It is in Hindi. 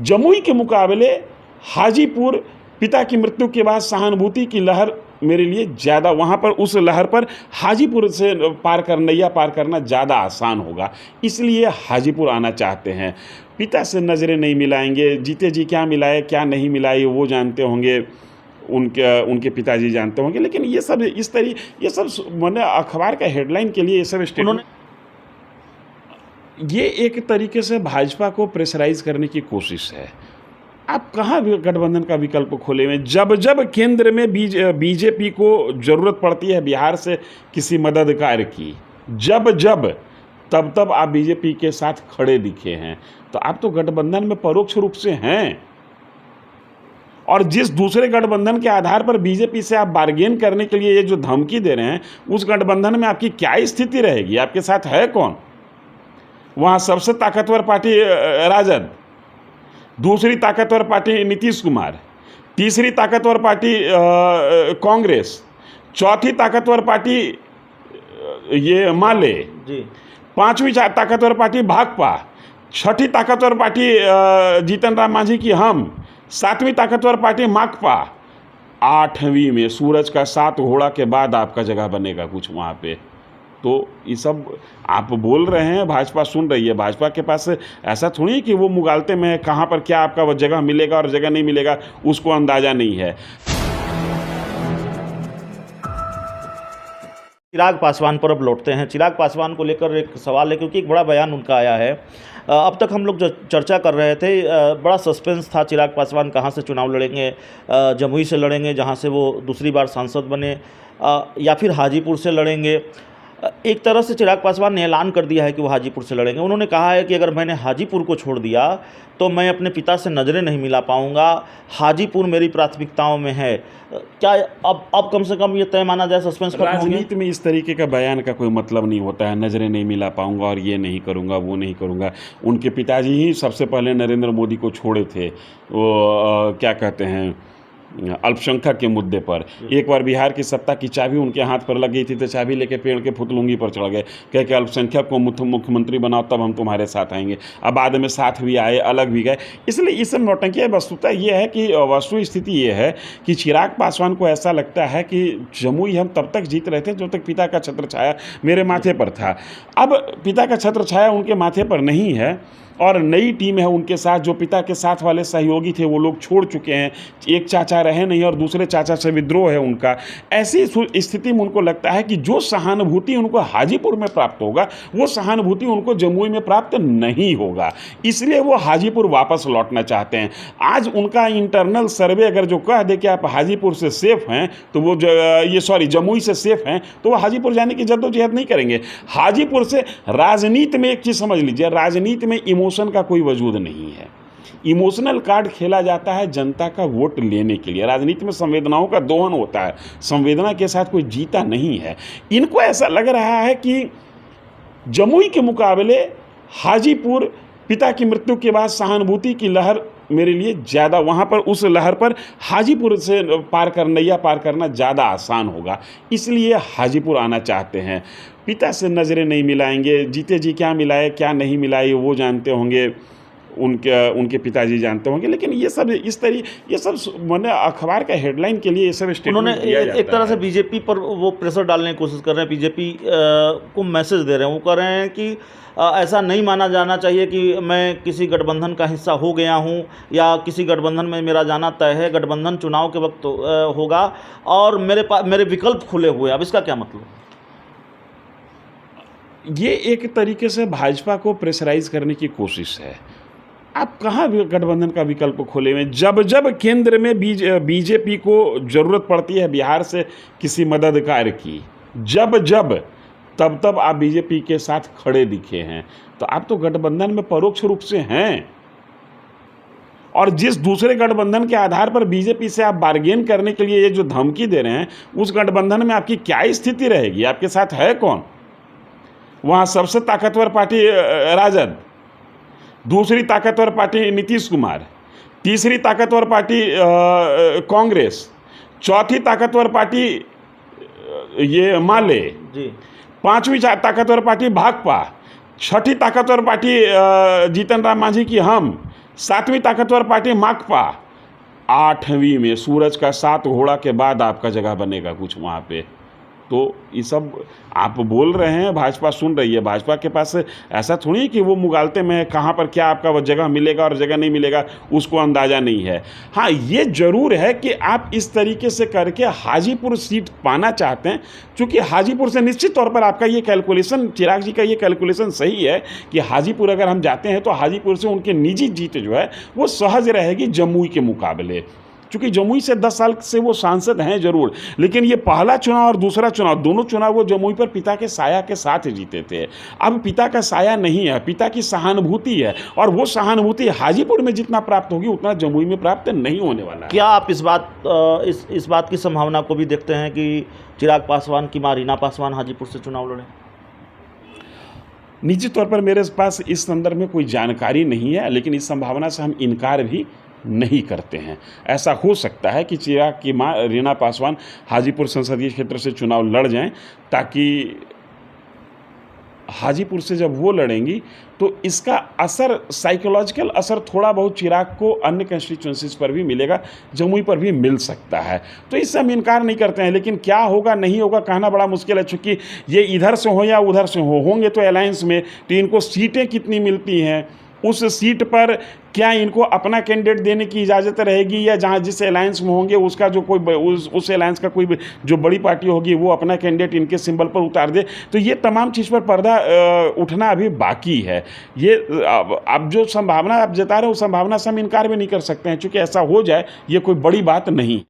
जमुई के मुकाबले हाजीपुर पिता की मृत्यु के बाद सहानुभूति की लहर मेरे लिए ज़्यादा, वहाँ पर उस लहर पर हाजीपुर से नैया पार करना ज़्यादा आसान होगा, इसलिए हाजीपुर आना चाहते हैं। पिता से नज़रें नहीं मिलाएंगे, जीते जी क्या मिलाए क्या नहीं मिलाए वो जानते होंगे, उनके पिताजी जानते होंगे, लेकिन ये सब ये सब मैंने अखबार का हेडलाइन के लिए ये सब स्टेटमेंट, ये एक तरीके से भाजपा को प्रेशराइज करने की कोशिश है। आप कहाँ गठबंधन का विकल्प खोले हुए? जब जब केंद्र में बीजेपी को ज़रूरत पड़ती है बिहार से किसी मददगार की, जब जब तब तब आप बीजेपी के साथ खड़े दिखे हैं, तो आप तो गठबंधन में परोक्ष रूप से हैं। और जिस दूसरे गठबंधन के आधार पर बीजेपी से आप बार्गेन करने के लिए ये जो धमकी दे रहे हैं, उस गठबंधन में आपकी क्या स्थिति रहेगी? आपके साथ है कौन? वहाँ सबसे ताकतवर पार्टी राजद, दूसरी ताकतवर पार्टी नीतीश कुमार, तीसरी ताकतवर पार्टी कांग्रेस, चौथी ताकतवर पार्टी ये माले जी, पांचवी ताकतवर पार्टी भाकपा, छठी ताकतवर पार्टी जीतन राम मांझी की हम, सातवीं ताकतवर पार्टी माकपा, आठवीं में सूरज का 7 घोड़ा के बाद आपका जगह बनेगा कुछ वहाँ पे। तो ये सब आप बोल रहे हैं, भाजपा सुन रही है। भाजपा के पास ऐसा थोड़ी है कि वो मुगालते में है, कहाँ पर क्या आपका वो जगह मिलेगा और जगह नहीं मिलेगा उसको अंदाज़ा नहीं है। चिराग पासवान पर अब लौटते हैं। चिराग पासवान को लेकर एक सवाल है, क्योंकि एक बड़ा बयान उनका आया है। अब तक हम लोग जो चर्चा कर रहे थे, बड़ा सस्पेंस था चिराग पासवान कहाँ से चुनाव लड़ेंगे। जमुई से लड़ेंगे जहाँ से वो दूसरी बार सांसद बने, या फिर हाजीपुर से लड़ेंगे। एक तरह से चिराग पासवान ने ऐलान कर दिया है कि वो हाजीपुर से लड़ेंगे। उन्होंने कहा है कि अगर मैंने हाजीपुर को छोड़ दिया तो मैं अपने पिता से नज़रें नहीं मिला पाऊंगा, हाजीपुर मेरी प्राथमिकताओं में है। क्या अब कम से कम ये तय माना जाए सस्पेंस खत्म हो गया? राजनीति में इस तरीके का बयान का कोई मतलब नहीं होता है, नज़रें नहीं मिला पाऊंगा और ये नहीं करूंगा वो नहीं करूंगा। उनके पिताजी ही सबसे पहले नरेंद्र मोदी को छोड़े थे, वो क्या कहते हैं, अल्पसंख्यक के मुद्दे पर। एक बार बिहार की सत्ता की चाबी उनके हाथ पर लग गई थी, तो चाबी लेके पेड़ के फुतलुंगी पर चढ़ गए, कह के अल्पसंख्यक को मुख्यमंत्री बनाओ तब हम तुम्हारे साथ आएंगे। अब बाद में साथ भी आए, अलग भी गए। इसलिए ये सब नौटंकी है। वस्तुतः ये है कि वस्तु स्थिति ये है कि चिराग पासवान को ऐसा लगता है कि जमुई हम तब तक जीत रहे थे जब तक पिता का छत्र छाया मेरे माथे पर था। अब पिता का छत्र छाया उनके माथे पर नहीं है और नई टीम है उनके साथ। जो पिता के साथ वाले सहयोगी थे वो लोग छोड़ चुके हैं, एक चाचा रहे नहीं और दूसरे चाचा से विद्रोह है उनका। ऐसी स्थिति में उनको लगता है कि जो सहानुभूति उनको हाजीपुर में प्राप्त होगा वो सहानुभूति उनको जमुई में प्राप्त नहीं होगा, इसलिए वो हाजीपुर वापस लौटना चाहते हैं। आज उनका इंटरनल सर्वे अगर जो कह दे कि आप हाजीपुर से सेफ हैं तो वो जमुई से सेफ हैं तो वो हाजीपुर जाने की जद्दोजहद नहीं करेंगे। हाजीपुर से राजनीति में एक चीज़ समझ लीजिए, राजनीति में इमोशन का कोई वजूद नहीं है। इमोशनल कार्ड खेला जाता है जनता का वोट लेने के लिए। राजनीति में संवेदनाओं का दोहन होता है, संवेदना के साथ कोई जीता नहीं है। इनको ऐसा लग रहा है कि जमुई के मुकाबले हाजीपुर पिता की मृत्यु के बाद सहानुभूति की लहर मेरे लिए ज़्यादा, वहाँ पर उस लहर पर हाजीपुर से नैया पार करना ज़्यादा आसान होगा, इसलिए हाजीपुर आना चाहते हैं। पिता से नज़रें नहीं मिलाएंगे, जीते जी क्या मिलाए क्या नहीं मिलाए वो जानते होंगे, उनके पिताजी जानते होंगे, लेकिन ये सब मैंने अखबार का हेडलाइन के लिए ये सब उन्होंने एक तरह से बीजेपी पर वो प्रेशर डालने की कोशिश कर रहे हैं, बीजेपी को मैसेज दे रहे हैं। वो कह रहे हैं कि ऐसा नहीं माना जाना चाहिए कि मैं किसी गठबंधन का हिस्सा हो गया हूं या किसी गठबंधन में मेरा जाना तय है। गठबंधन चुनाव के वक्त होगा और मेरे विकल्प खुले हुए। अब इसका क्या मतलब? ये एक तरीके से भाजपा को प्रेशराइज करने की कोशिश है। आप कहाँ गठबंधन का विकल्प खोले हुए? जब जब केंद्र में बीजेपी को ज़रूरत पड़ती है बिहार से किसी मददगार की, जब जब तब तब आप बीजेपी के साथ खड़े दिखे हैं, तो आप तो गठबंधन में परोक्ष रूप से हैं। और जिस दूसरे गठबंधन के आधार पर बीजेपी से आप बार्गेन करने के लिए ये जो धमकी दे रहे हैं, उस गठबंधन में आपकी क्या स्थिति रहेगी? आपके साथ है कौन? वहाँ सबसे ताकतवर पार्टी राजद, दूसरी ताकतवर पार्टी नीतीश कुमार, तीसरी ताकतवर पार्टी कांग्रेस, चौथी ताकतवर पार्टी ये माले जी, पांचवी ताकतवर पार्टी भाकपा, छठी ताकतवर पार्टी जीतन राम मांझी की हम, सातवीं ताकतवर पार्टी माकपा, 8वीं में सूरज का 7 घोड़ा के बाद आपका जगह बनेगा कुछ वहाँ पे। तो ये सब आप बोल रहे हैं, भाजपा सुन रही है। भाजपा के पास ऐसा थोड़ी है कि वो मुगालते में कहाँ पर क्या आपका वो जगह मिलेगा और जगह नहीं मिलेगा उसको अंदाज़ा नहीं है। हाँ, ये ज़रूर है कि आप इस तरीके से करके हाजीपुर सीट पाना चाहते हैं, क्योंकि हाजीपुर से निश्चित तौर पर आपका ये कैलकुलेशन, चिराग जी का ये कैलकुलेशन सही है कि हाजीपुर अगर हम जाते हैं तो हाजीपुर से उनकी निजी जीत जो है वो सहज रहेगी जमुई के मुकाबले, क्योंकि जमुई से 10 साल से वो सांसद हैं ज़रूर, लेकिन ये पहला चुनाव और दूसरा चुनाव, दोनों चुनाव वो जमुई पर पिता के साया के साथ जीते थे। अब पिता का साया नहीं है, पिता की सहानुभूति है, और वो सहानुभूति हाजीपुर में जितना प्राप्त होगी उतना जमुई में प्राप्त नहीं होने वाला है। क्या आप इस बात की संभावना को भी देखते हैं कि चिराग पासवान की मां रीना पासवान हाजीपुर से चुनाव लड़ें? निश्चित तौर पर मेरे पास इस संदर्भ में कोई जानकारी नहीं है, लेकिन इस संभावना से हम इनकार भी नहीं करते हैं। ऐसा हो सकता है कि चिराग की मां रीना पासवान हाजीपुर संसदीय क्षेत्र से चुनाव लड़ जाएं, ताकि हाजीपुर से जब वो लड़ेंगी तो इसका असर, साइकोलॉजिकल असर थोड़ा बहुत चिराग को अन्य कंस्टिट्यूंसीज पर भी मिलेगा, जमुई पर भी मिल सकता है। तो इससे हम इनकार नहीं करते हैं, लेकिन क्या होगा नहीं होगा कहना बड़ा मुश्किल है, चूँकि ये इधर से हो या उधर से होंगे तो अलायंस में, तो इनको सीटें कितनी मिलती हैं, उस सीट पर क्या इनको अपना कैंडिडेट देने की इजाज़त रहेगी, या जहाँ जिस अलायंस में होंगे उसका जो कोई उस अलायंस का कोई जो बड़ी पार्टी होगी वो अपना कैंडिडेट इनके सिंबल पर उतार दे। तो ये तमाम चीज़ पर पर्दा उठना अभी बाकी है। ये अब जो संभावना आप जता रहे हो उस संभावना से हम इनकार भी नहीं कर सकते हैं, चूँकि ऐसा हो जाए ये कोई बड़ी बात नहीं।